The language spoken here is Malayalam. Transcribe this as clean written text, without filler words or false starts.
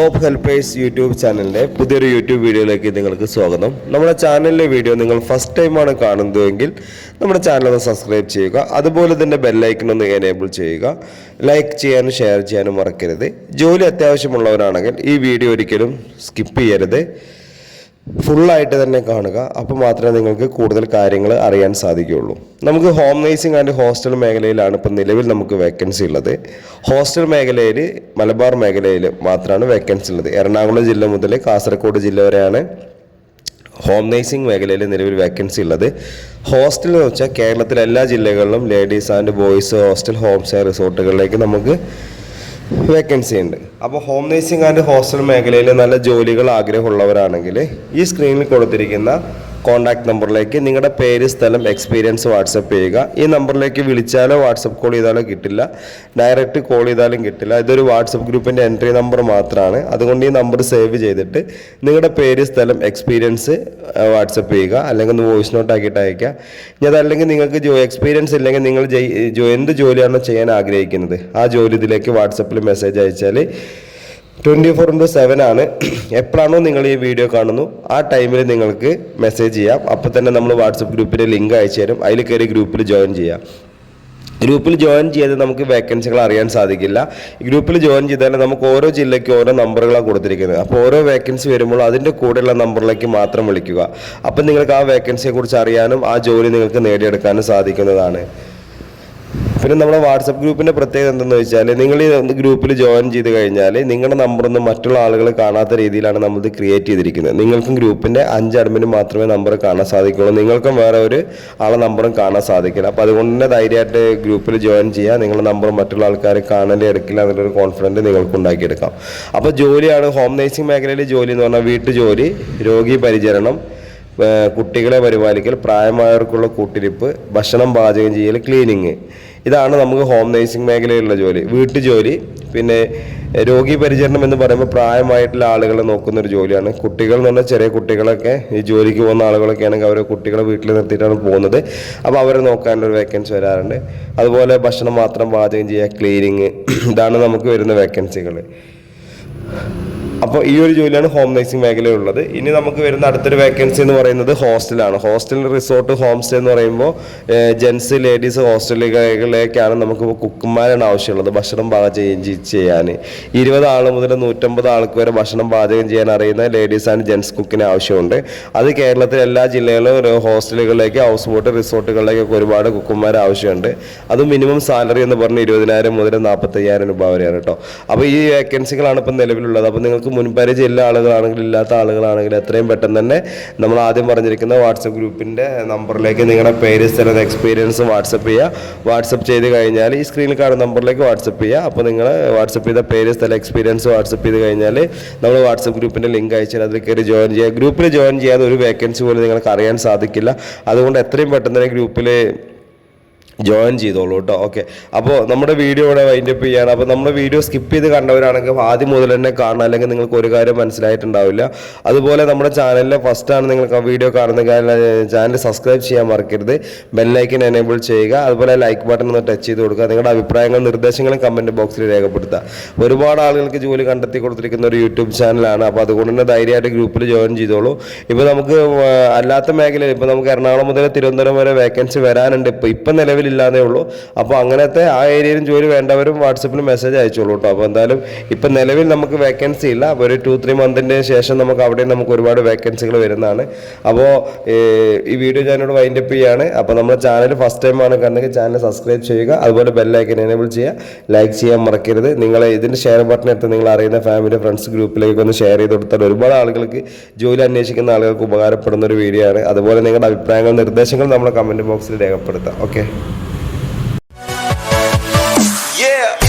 ജോബ് ഹെൽപ്പേഴ്സ് യൂട്യൂബ് ചാനലിൻ്റെ പുതിയൊരു യൂട്യൂബ് വീഡിയോയിലേക്ക് നിങ്ങൾക്ക് സ്വാഗതം. നമ്മുടെ ചാനലിലെ വീഡിയോ നിങ്ങൾ ഫസ്റ്റ് ടൈമാണ് കാണുന്നതെങ്കിൽ നമ്മുടെ ചാനൽ ഒന്ന് സബ്സ്ക്രൈബ് ചെയ്യുക. അതുപോലെ തന്നെ ബെല്ലൈക്കൺ ഒന്ന് എനേബിൾ ചെയ്യുക. ലൈക്ക് ചെയ്യാനും ഷെയർ ചെയ്യാനും മറക്കരുത്. ജോലി അത്യാവശ്യമുള്ളവരാണെങ്കിൽ ഈ വീഡിയോ ഒരിക്കലും സ്കിപ്പ് ചെയ്യരുത്, ഫുള്ളായിട്ട് തന്നെ കാണുക. അപ്പോൾ മാത്രമേ നിങ്ങൾക്ക് കൂടുതൽ കാര്യങ്ങൾ അറിയാൻ സാധിക്കുകയുള്ളൂ. നമുക്ക് ഹോം നേഴ്സിംഗ് ആൻഡ് ഹോസ്റ്റൽ മേഖലയിലാണ് ഇപ്പോൾ നിലവിൽ നമുക്ക് വേക്കൻസി ഉള്ളത്. ഹോസ്റ്റൽ മേഖലയിൽ മലബാർ മേഖലയിൽ മാത്രമാണ് വേക്കൻസി ഉള്ളത്. എറണാകുളം ജില്ല മുതൽ കാസർഗോഡ് ജില്ല വരെയാണ് ഹോം നേഴ്സിംഗ് മേഖലയിൽ നിലവിൽ വേക്കൻസി ഉള്ളത്. ഹോസ്റ്റൽ എന്ന് വെച്ചാൽ കേരളത്തിലെ എല്ലാ ജില്ലകളിലും ladies and boys hostel home stay റിസോർട്ടുകളിലേക്ക് നമുക്ക് വേക്കൻസി ഉണ്ട്. അപ്പോൾ ഹോം നേഴ്സിംഗ് ആൻഡ് ഹോസ്റ്റൽ മേഖലയിൽ നല്ല ജോലികൾ ആഗ്രഹമുള്ളവരാണെങ്കിൽ ഈ സ്ക്രീനിൽ കൊടുത്തിരിക്കുന്ന കോൺടാക്ട് നമ്പറിലേക്ക് നിങ്ങളുടെ പേര്, സ്ഥലം, എക്സ്പീരിയൻസ് വാട്സപ്പ് ചെയ്യുക. ഈ നമ്പറിലേക്ക് വിളിച്ചാലോ വാട്സപ്പ് കോൾ ചെയ്താലോ കിട്ടില്ല, ഡയറക്റ്റ് കോൾ ചെയ്താലും കിട്ടില്ല. ഇതൊരു വാട്സപ്പ് ഗ്രൂപ്പിൻ്റെ എൻട്രി നമ്പർ മാത്രമാണ്. അതുകൊണ്ട് ഈ നമ്പർ സേവ് ചെയ്തിട്ട് നിങ്ങളുടെ പേര്, സ്ഥലം, എക്സ്പീരിയൻസ് വാട്സപ്പ് ചെയ്യുക, അല്ലെങ്കിൽ ഒന്ന് വോയിസ് നോട്ട് ആക്കിയിട്ട് അയക്കുക. ഇനി അതല്ലെങ്കിൽ നിങ്ങൾക്ക് എക്സ്പീരിയൻസ് ഇല്ലെങ്കിൽ നിങ്ങൾ എന്ത് ജോലിയാണോ ചെയ്യാൻ ആഗ്രഹിക്കുന്നത് ആ ജോലി ഇതിലേക്ക് വാട്സപ്പിൽ മെസ്സേജ് അയച്ചാൽ 24/7 ആണ്. എപ്പോഴാണോ നിങ്ങൾ ഈ വീഡിയോ കാണുന്നു ആ ടൈമിൽ നിങ്ങൾക്ക് മെസ്സേജ് ചെയ്യാം. അപ്പോൾ തന്നെ നമ്മൾ വാട്സപ്പ് ഗ്രൂപ്പിൻ്റെ ലിങ്ക് അയച്ചു തരും. അതിൽ കയറി ഗ്രൂപ്പിൽ ജോയിൻ ചെയ്യാം. ഗ്രൂപ്പിൽ ജോയിൻ ചെയ്ത് നമുക്ക് വേക്കൻസികൾ അറിയാൻ സാധിക്കില്ല. ഗ്രൂപ്പിൽ ജോയിൻ ചെയ്താൽ നമുക്ക് ഓരോ ജില്ലയ്ക്ക് ഓരോ നമ്പറുകളാണ് കൊടുത്തിരിക്കുന്നത്. അപ്പോൾ ഓരോ വേക്കൻസി വരുമ്പോൾ അതിൻ്റെ കൂടെയുള്ള നമ്പറിലേക്ക് മാത്രം വിളിക്കുക. അപ്പം നിങ്ങൾക്ക് ആ വേക്കൻസിയെ കുറിച്ച് അറിയാനും ആ ജോലി നിങ്ങൾക്ക് നേടിയെടുക്കാനും സാധിക്കുന്നതാണ്. പിന്നെ നമ്മുടെ വാട്സപ്പ് ഗ്രൂപ്പിൻ്റെ പ്രത്യേകത എന്തെന്ന് വെച്ചാൽ നിങ്ങൾ ഈ ഗ്രൂപ്പിൽ ജോയിൻ ചെയ്ത് കഴിഞ്ഞാൽ നിങ്ങളുടെ നമ്പറൊന്നും മറ്റുള്ള ആളുകൾ കാണാത്ത രീതിയിലാണ് നമ്മളിത് ക്രിയേറ്റ് ചെയ്തിരിക്കുന്നത്. നിങ്ങൾക്കും ഗ്രൂപ്പിൻ്റെ 5 അഡ്മിന് മാത്രമേ നമ്പർ കാണാൻ സാധിക്കുള്ളൂ. നിങ്ങൾക്കും വേറെ ഒരു ആളെ നമ്പറും കാണാൻ സാധിക്കില്ല. അപ്പോൾ അതുകൊണ്ട് തന്നെ ധൈര്യമായിട്ട് ഗ്രൂപ്പിൽ ജോയിൻ ചെയ്യുക. നിങ്ങളുടെ നമ്പർ മറ്റുള്ള ആൾക്കാർ കാണലേ എടുക്കില്ല എന്നുള്ളൊരു കോൺഫിഡൻറ്റ് നിങ്ങൾക്ക് ഉണ്ടാക്കിയെടുക്കാം. അപ്പോൾ ജോലിയാണ് ഹോം നേഴ്സിംഗ് മേഖലയിൽ ജോലി എന്ന് പറഞ്ഞാൽ വീട്ടുജോലി, രോഗി പരിചരണം, കുട്ടികളെ പരിപാലിക്കൽ, പ്രായമായവർക്കുള്ള കൂട്ടിരിപ്പ്, ഭക്ഷണം പാചകം ചെയ്യൽ, ക്ലീനിങ്, ഇതാണ് നമുക്ക് ഹോം നേഴ്സിംഗ് മേഖലയിലുള്ള ജോലി. വീട്ടുജോലി, പിന്നെ രോഗി പരിചരണം എന്ന് പറയുമ്പോൾ പ്രായമായിട്ടുള്ള ആളുകളെ നോക്കുന്ന ഒരു ജോലിയാണ്. കുട്ടികൾ എന്ന് പറഞ്ഞാൽ ചെറിയ കുട്ടികളൊക്കെ ഈ ജോലിക്ക് പോകുന്ന ആളുകളൊക്കെ ആണെങ്കിൽ അവരെ കുട്ടികളെ വീട്ടിൽ നിർത്തിയിട്ടാണ് പോകുന്നത്. അപ്പോൾ അവരെ നോക്കാനൊരു വേക്കൻസി വരാറുണ്ട്. അതുപോലെ ഭക്ഷണം മാത്രം പാചകം ചെയ്യുക, ക്ലീനിങ്, ഇതാണ് നമുക്ക് വരുന്ന വേക്കൻസികൾ. അപ്പോൾ ഈ ഒരു ജോലിയാണ് ഹോം നേഴ്സിംഗ് മേഖലയുള്ളത്. ഇനി നമുക്ക് വരുന്ന അടുത്തൊരു വേക്കൻസി എന്ന് പറയുന്നത് ഹോസ്റ്റലാണ്. ഹോസ്റ്റൽ, റിസോർട്ട്, ഹോം സ്റ്റേ എന്ന് പറയുമ്പോൾ ജെൻസ്, ലേഡീസ് ഹോസ്റ്റലുകളിലേക്കാണ് നമുക്ക് കുക്കുമാരാണ് ആവശ്യമുള്ളത് ഭക്ഷണം പാചകം ചെയ്യാൻ. 20 ആൾ മുതൽ 150 ആൾക്ക് വരെ ഭക്ഷണം പാചകം ചെയ്യാൻ അറിയുന്ന ലേഡീസ് ആൻഡ് ജെൻസ് കുക്കിന് ആവശ്യമുണ്ട്. അത് കേരളത്തിലെ എല്ലാ ജില്ലകളിലും ഹോസ്റ്റലുകളിലേക്ക്, ഹൗസ് ബോട്ട്, റിസോർട്ടുകളിലേക്കൊക്കെ ഒരുപാട് കുക്കുമാർ ആവശ്യമുണ്ട്. അത് മിനിമം സാലറി എന്ന് പറഞ്ഞ് 20,000 മുതൽ 45,000 രൂപ വരെയാണ് കേട്ടോ. അപ്പോൾ ഈ വേക്കൻസികളാണ് ഇപ്പം നിലവിലുള്ളത്. അപ്പോൾ നിങ്ങൾക്ക് മുൻപരിചയം എല്ലാ ആളുകളാണെങ്കിൽ ഇല്ലാത്ത ആളുകളാണെങ്കിൽ എത്രയും പെട്ടെന്ന് തന്നെ നമ്മൾ ആദ്യം പറഞ്ഞിരിക്കുന്ന വാട്സപ്പ് ഗ്രൂപ്പിൻ്റെ നമ്പറിലേക്ക് നിങ്ങളുടെ പേര്, സ്ഥലം, എക്സ്പീരിയൻസ് വാട്സപ്പ് ചെയ്യുക. വാട്സപ്പ് ചെയ്ത് കഴിഞ്ഞാൽ ഈ സ്ക്രീനിൽ കാണുന്ന നമ്പറിലേക്ക് വാട്സപ്പ് ചെയ്യുക. അപ്പോൾ നിങ്ങൾ വാട്സപ്പ് ചെയ്ത പേര്, സ്ഥലം, എക്സ്പീരിയൻസ് വാട്സപ്പ് ചെയ്ത് കഴിഞ്ഞാൽ നമ്മൾ വാട്സപ്പ് ഗ്രൂപ്പിൻ്റെ ലിങ്ക് അയച്ചാൽ അതിൽ കയറി ജോയിൻ ചെയ്യുക. ഗ്രൂപ്പിൽ ജോയിൻ ചെയ്യാതെ ഒരു വേക്കൻസി പോലും നിങ്ങൾക്ക് അറിയാൻ സാധിക്കില്ല. അതുകൊണ്ട് എത്രയും പെട്ടെന്ന് തന്നെ ഗ്രൂപ്പിൽ ജോയിൻ ചെയ്തോളൂ കേട്ടോ. ഓക്കെ, അപ്പോൾ നമ്മുടെ വീഡിയോ ഇവിടെ വൈൻഡപ്പ് ചെയ്യാണ്. അപ്പോൾ നമ്മുടെ വീഡിയോ സ്കിപ്പ് ചെയ്ത് കണ്ടവരാണെങ്കിൽ ആദ്യം മുതൽ തന്നെ കാണണം, അല്ലെങ്കിൽ നിങ്ങൾക്ക് ഒരു കാര്യം മനസ്സിലായിട്ടുണ്ടാവില്ല. അതുപോലെ നമ്മുടെ ചാനലിലെ ഫസ്റ്റാണ് നിങ്ങൾക്ക് ആ വീഡിയോ കാണുന്ന ചാനൽ സബ്സ്ക്രൈബ് ചെയ്യാൻ മറക്കരുത്. ബെല്ലൈക്കൻ എനേബിൾ ചെയ്യുക. അതുപോലെ ലൈക്ക് ബട്ടൺ ഒന്ന് ടച്ച് ചെയ്ത് കൊടുക്കുക. നിങ്ങളുടെ അഭിപ്രായങ്ങളും നിർദ്ദേശങ്ങളും കമൻറ്റ് ബോക്സിൽ രേഖപ്പെടുത്തുക. ഒരുപാട് ആളുകൾക്ക് ജോലി കണ്ടെത്തി കൊടുത്തിരിക്കുന്ന ഒരു യൂട്യൂബ് ചാനലാണ്. അപ്പോൾ അതുകൊണ്ട് തന്നെ ധൈര്യമായിട്ട് ഗ്രൂപ്പിൽ ജോയിൻ ചെയ്തോളൂ. ഇപ്പോൾ നമുക്ക് അല്ലാത്ത മേഖലയിൽ ഇപ്പോൾ നമുക്ക് എറണാകുളം മുതൽ തിരുവനന്തപുരം വരെ വേക്കൻസി വരാനുണ്ട്. ഇപ്പം നിലവിൽ ഇല്ലാതെ ഉള്ളൂ. അപ്പോൾ അങ്ങനത്തെ ആ ഏരിയയിലും ജോലി വേണ്ടവരും വാട്സപ്പിൽ മെസ്സേജ് അയച്ചോളൂ കേട്ടോ. അപ്പോൾ എന്തായാലും ഇപ്പം നിലവിൽ നമുക്ക് വേക്കൻസി ഇല്ല. അപ്പോൾ ഒരു 2-3 മന്തിൻ്റെ ശേഷം നമുക്ക് അവിടെ നമുക്ക് ഒരുപാട് വേക്കൻസികൾ വരുന്നതാണ്. അപ്പോൾ ഈ വീഡിയോ ഞാനിവിടെ വൈൻഡപ്പ് ചെയ്യാണ്. അപ്പോൾ നമ്മുടെ ചാനൽ ഫസ്റ്റ് ടൈമാണ് കണ്ടെങ്കിൽ ചാനൽ സബ്സ്ക്രൈബ് ചെയ്യുക. അതുപോലെ ബെല്ലൈക്കൻ എനേബിൾ ചെയ്യുക. ലൈക്ക് ചെയ്യാൻ മറക്കരുത്. നിങ്ങൾ ഇതിൻ്റെ ഷെയർ ബട്ടൺ എടുത്ത് നിങ്ങൾ അറിയുന്ന ഫാമിലി, ഫ്രണ്ട്സ് ഗ്രൂപ്പിലേക്ക് ഒന്ന് ഷെയർ ചെയ്ത് കൊടുത്താൽ ഒരുപാട് ആളുകൾക്ക്, ജോലി അന്വേഷിക്കുന്ന ആളുകൾക്ക് ഉപകാരപ്പെടുന്ന ഒരു വീഡിയോ ആണ്. അതുപോലെ നിങ്ങളുടെ അഭിപ്രായങ്ങൾ, നിർദ്ദേശങ്ങൾ നമ്മുടെ കമൻറ്റ് ബോക്സിൽ രേഖപ്പെടുത്താം. ഓക്കെ. Yeah.